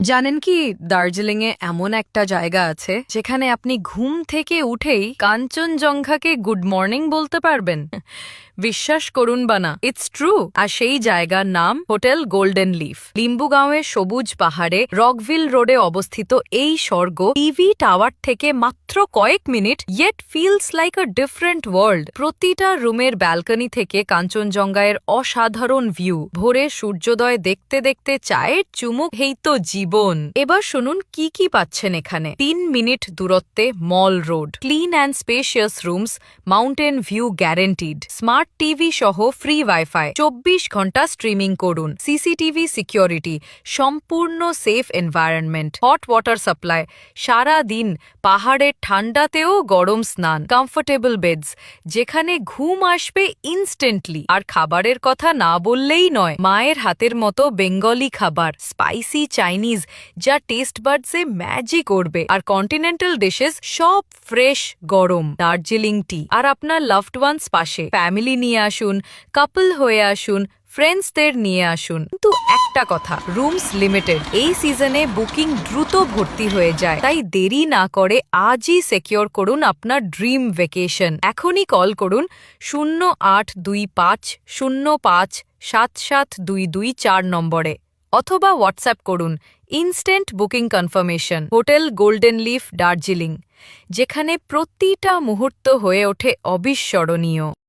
জানেন কি দার্জিলিংয়ে এমন একটা জায়গা আছে যেখানে আপনি ঘুম থেকে উঠেই কাঞ্চনজঙ্ঘাকে গুড মর্নিং বলতে পারবেন। বিশ্বাস করুন বা না, ইটস ট্রু। আর সেই জায়গার নাম হোটেল গোল্ডেন লিফ। লিম্বুগাঁওয়ের সবুজ পাহাড়ে রকভিল রোডে অবস্থিত এই স্বর্গ টিভি টাওয়ার থেকে মাত্র কয়েক minute, yet feels like a different world. প্রতিটা রুমের ব্যালকনি থেকে কাঞ্চনজঙ্ঘায়ের অসাধারণ ভিউ। ভোরে সূর্যোদয় দেখতে দেখতে চায়ের চুমুক, এই তো জীবন। এবার শুনুন কি কি পাচ্ছেন এখানে। 3 মিনিট দূরত্বে mall road, clean and spacious rooms, mountain view guaranteed, smart TV সহ ফ্রি ওয়াইফাই, 24 ঘন্টা স্ট্রিমিং করুন, সিসিটিভি সিকিউরিটি, সম্পূর্ণ safe environment, hot water supply, সারা দিন পাহাড়ের ঠান্ডাতেও গরম স্নান, কমফোর্টেবল বেডস, যেখানে ঘুম আসবে ইনস্ট্যান্টলি। আর খাবারের কথা না বললেই নয়, মায়ের হাতের মতো বেঙ্গলি খাবার, স্পাইসি চাইনিজ, যা টেস্ট বাডসে ম্যাজিক করবে। আর কন্টিনেন্টাল ডিশেস সব ফ্রেশ গরম। দার্জিলিং টি। আর আপনার লাভড ওয়ান্স পাশে। ফ্যামিলি নিয়ে আসুন, কাপল হয়ে আসুন, ফ্রেন্ডসদের নিয়ে আসুন। কিন্তু একটা কথা, রুমস লিমিটেড। এই সিজনে বুকিং দ্রুত ভর্তি হয়ে যায়, তাই দেরি না করে আজই সিকিউর করুন আপনার ড্রিম ভ্যাকেশন। এখনই কল করুন 0825057722 নম্বরে, অথবা হোয়াটসঅ্যাপ করুন instant booking confirmation. Hotel golden leaf, Darjeeling, যেখানে প্রতিটা মুহূর্ত হয়ে ওঠে অবিস্মরণীয়।